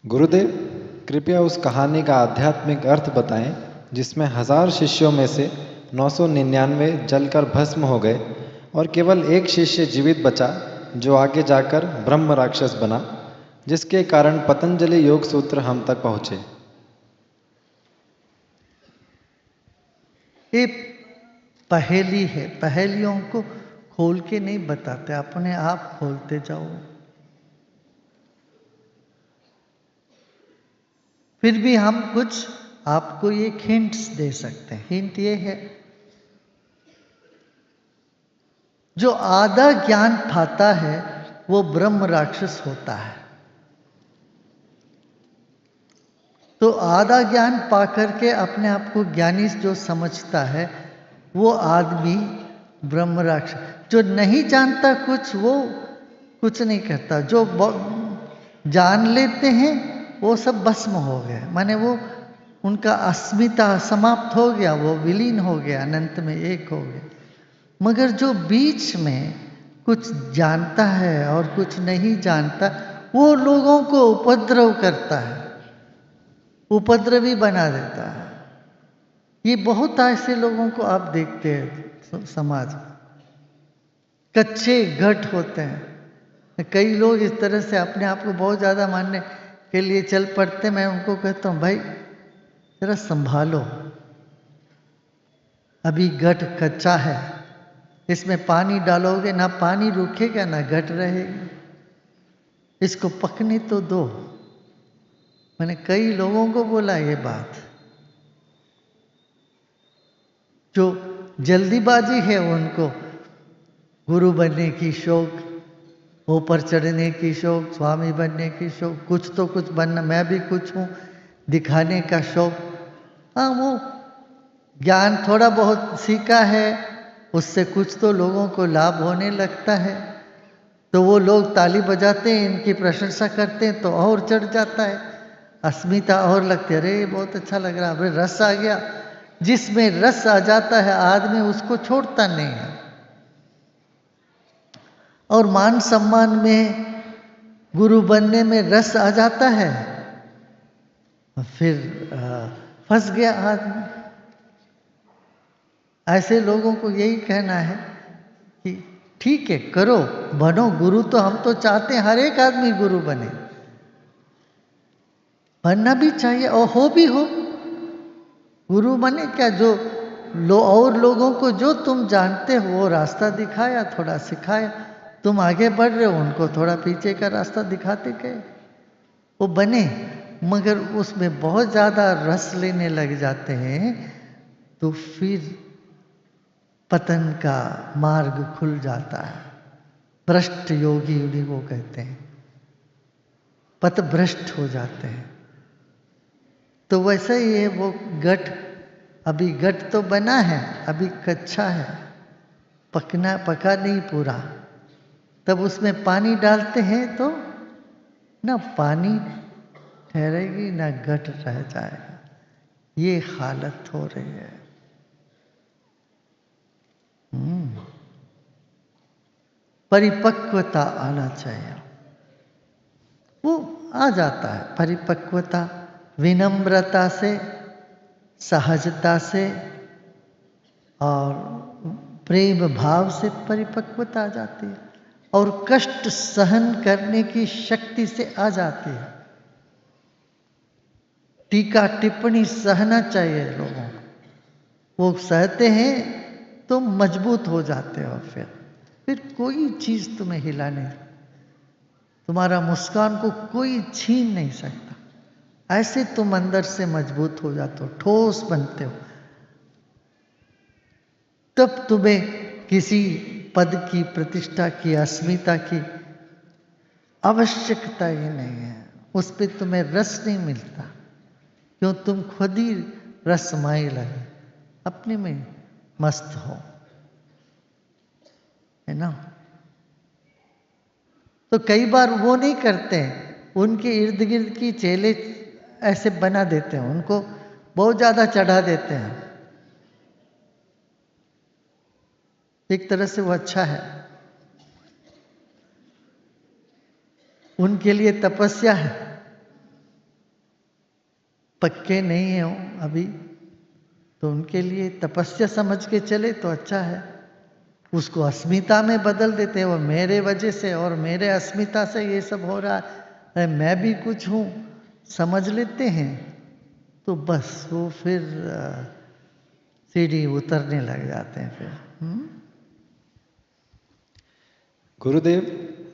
गुरुदेव, कृपया उस कहानी का आध्यात्मिक अर्थ बताएं जिसमें 1000 शिष्यों में से 999 जलकर भस्म हो गए और केवल एक शिष्य जीवित बचा जो आगे जाकर ब्रह्म राक्षस बना, जिसके कारण पतंजलि योग सूत्र हम तक पहुँचे। ये पहेली है, पहेलियों को खोल के नहीं बताते, अपने आप खोलते जाओ। फिर भी हम कुछ आपको ये हिंट्स दे सकते हैं। हिंट ये है, जो आधा ज्ञान पाता है वो ब्रह्म राक्षस होता है। तो आधा ज्ञान पा करके अपने आप को ज्ञानी जो समझता है वो आदमी ब्रह्म राक्षस। जो नहीं जानता कुछ वो कुछ नहीं करता, जो जान लेते हैं वो सब भस्म हो गए, माने वो उनका अस्मिता समाप्त हो गया, वो विलीन हो गया, अनंत में एक हो गया। मगर जो बीच में कुछ जानता है और कुछ नहीं जानता, वो लोगों को उपद्रव करता है, उपद्रवी बना देता है। ये बहुत ऐसे लोगों को आप देखते हैं समाज में, कच्चे घट होते हैं। कई लोग इस तरह से अपने आप को बहुत ज़्यादा मानने के लिए चल पड़ते। मैं उनको कहता हूँ, भाई जरा संभालो, अभी घट कच्चा है, इसमें पानी डालोगे ना पानी रुकेगा ना घट रहेगी, इसको पकने तो दो। मैंने कई लोगों को बोला ये बात। जो जल्दीबाजी है उनको गुरु बनने की शौक, ऊपर चढ़ने की शौक, स्वामी बनने की शौक, कुछ तो कुछ बनना, मैं भी कुछ हूँ दिखाने का शौक। हाँ, वो ज्ञान थोड़ा बहुत सीखा है, उससे कुछ तो लोगों को लाभ होने लगता है, तो वो लोग ताली बजाते हैं, इनकी प्रशंसा करते हैं तो और चढ़ जाता है, अस्मिता और लगती है, अरे बहुत अच्छा लग रहा है, अरे रस आ गया। जिसमें रस आ जाता है आदमी उसको छोड़ता नहीं है। और मान सम्मान में, गुरु बनने में रस आ जाता है, फिर फंस गया आदमी। ऐसे लोगों को यही कहना है कि ठीक है, करो, बनो गुरु। तो हम तो चाहते हैं हर एक आदमी गुरु बने, बनना भी चाहिए और हो भी हो। गुरु बने क्या, जो और लोगों को जो तुम जानते हो वो रास्ता दिखाया, थोड़ा सिखाया, तुम आगे बढ़ रहे हो, उनको थोड़ा पीछे का रास्ता दिखाते गए, वो बने। मगर उसमें बहुत ज़्यादा रस लेने लग जाते हैं तो फिर पतन का मार्ग खुल जाता है। भ्रष्ट योगी उन्हीं को कहते हैं, पथभ्रष्ट हो जाते हैं। तो वैसा ही है वो घट, अभी घट तो बना है, अभी कच्चा है, पका नहीं पूरा। तब उसमें पानी डालते हैं तो ना पानी ठहरेगी ना घट रह जाएगा, ये हालत हो रही है। परिपक्वता आना चाहिए, वो आ जाता है परिपक्वता, विनम्रता से, सहजता से और प्रेम भाव से परिपक्वता आ जाती है, और कष्ट सहन करने की शक्ति से आ जाती है। टीका टिप्पणी सहना चाहिए लोगों को, वो सहते हैं तो मजबूत हो जाते हो। फिर कोई चीज तुम्हें हिला नहीं, तुम्हारा मुस्कान को कोई छीन नहीं सकता। ऐसे तुम अंदर से मजबूत हो जाते हो, ठोस बनते हो। तब तुम्हें किसी पद की, प्रतिष्ठा की, अस्मिता की आवश्यकता ही नहीं है, उस पर तुम्हें रस नहीं मिलता। क्यों, तुम खुद ही रसमय लगे, अपने में मस्त हो, है ना। तो कई बार वो नहीं करते हैं, उनके इर्द गिर्द की चेले ऐसे बना देते हैं, उनको बहुत ज्यादा चढ़ा देते हैं। एक तरह से वो अच्छा है, उनके लिए तपस्या है। पक्के नहीं हैं अभी, तो उनके लिए तपस्या समझ के चले तो अच्छा है। उसको अस्मिता में बदल देते हैं, वो मेरे वजह से और मेरे अस्मिता से ये सब हो रहा है, मैं भी कुछ हूँ समझ लेते हैं, तो बस वो फिर सीढ़ी उतरने लग जाते हैं फिर। गुरुदेव,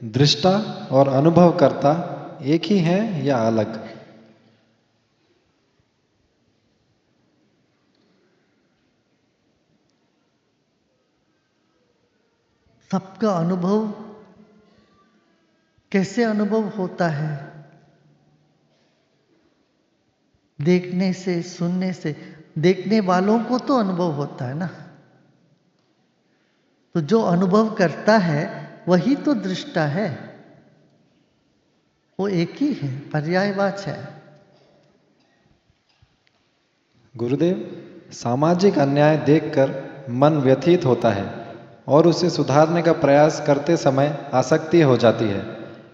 दृष्टा और अनुभवकर्ता एक ही हैं या अलग? सबका अनुभव कैसे अनुभव होता है? देखने से, सुनने से। देखने वालों को तो अनुभव होता है ना, तो जो अनुभव करता है वही तो दृष्टा है, वो एक ही है, पर्यायवाच है। गुरुदेव, सामाजिक अन्याय देखकर मन व्यथित होता है और उसे सुधारने का प्रयास करते समय आसक्ति हो जाती है।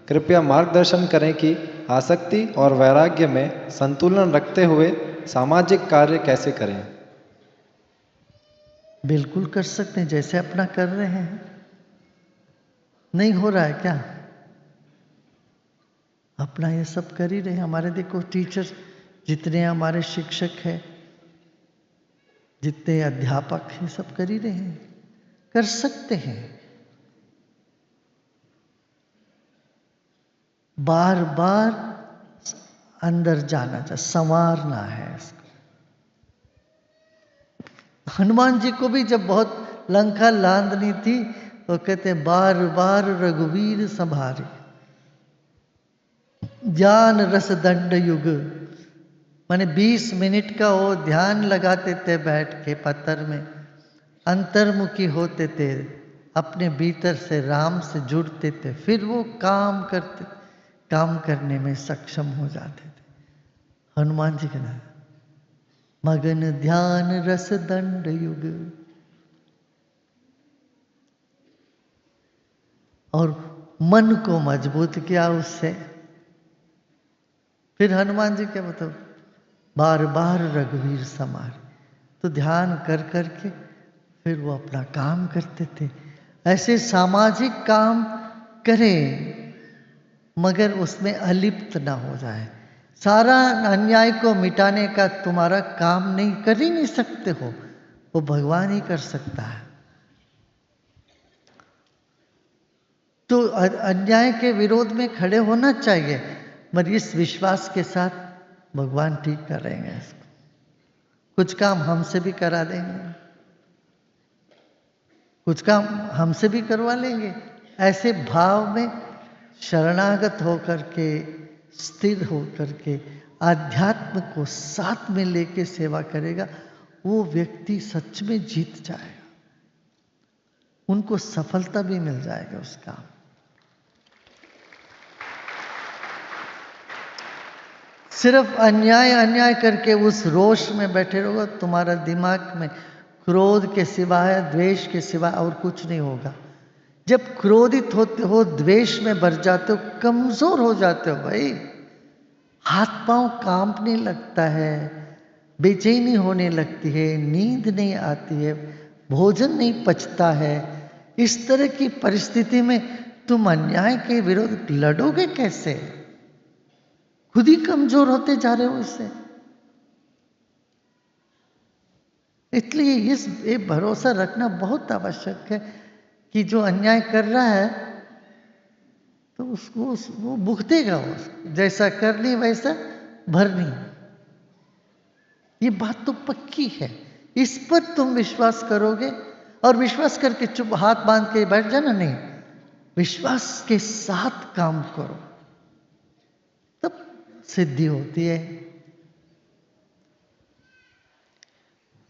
कृपया मार्गदर्शन करें कि आसक्ति और वैराग्य में संतुलन रखते हुए सामाजिक कार्य कैसे करें। बिल्कुल कर सकते हैं, जैसे अपना कर रहे हैं। नहीं हो रहा है क्या? अपना ये सब कर ही रहे हैं। हमारे देखो टीचर जितने हमारे शिक्षक हैं, जितने अध्यापक हैं, सब कर ही रहे हैं, कर सकते हैं। बार बार अंदर जाना चाहिए, संवारना है इसको। हनुमान जी को भी जब बहुत लंका लांदनी थी तो कहते बार बार रघुवीर संभारे, ज्ञान रस दंड युग। माने 20 मिनट का वो ध्यान लगाते थे बैठ के पत्थर में, अंतर्मुखी होते थे, अपने भीतर से राम से जुड़ते थे, फिर वो काम करने में सक्षम हो जाते थे। हनुमान जी के नाम मगन ध्यान रस दंड युग। और मन को मजबूत किया उससे। फिर हनुमान जी क्या बताओ, बार बार रघुवीर समार, तो ध्यान कर करके फिर वो अपना काम करते थे। ऐसे सामाजिक काम करें मगर उसमें अलिप्त ना हो जाए। सारा अन्याय को मिटाने का तुम्हारा काम नहीं, कर ही नहीं सकते हो, वो भगवान ही कर सकता है। तो अन्याय के विरोध में खड़े होना चाहिए, मगर इस विश्वास के साथ भगवान ठीक करेंगे इसको। कुछ काम हमसे भी करा देंगे, कुछ काम हमसे भी करवा लेंगे। ऐसे भाव में शरणागत होकर के, स्थिर होकर के, आध्यात्म को साथ में लेके सेवा करेगा, वो व्यक्ति सच में जीत जाएगा, उनको सफलता भी मिल जाएगा उसका। सिर्फ अन्याय अन्याय करके उस रोष में बैठे रहोगे, तुम्हारा दिमाग में क्रोध के सिवाय, द्वेष के सिवाय और कुछ नहीं होगा। जब क्रोधित होते हो, द्वेष में भर जाते हो, कमजोर हो जाते हो भाई। हाथ पांव कांपने लगता है, बेचैनी होने लगती है, नींद नहीं आती है, भोजन नहीं पचता है। इस तरह की परिस्थिति में तुम अन्याय के विरुद्ध लड़ोगे कैसे? खुद ही कमजोर होते जा रहे हो इससे। इसलिए ये भरोसा रखना बहुत आवश्यक है कि जो अन्याय कर रहा है तो उसको वो भुगतेगा, उसको जैसा करनी वैसा भरनी। ये बात तो पक्की है, इस पर तुम विश्वास करोगे। और विश्वास करके चुप हाथ बांध के बैठ जाना नहीं, विश्वास के साथ काम करो, तब सिद्धि होती है।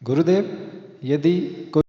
गुरुदेव, यदि कोई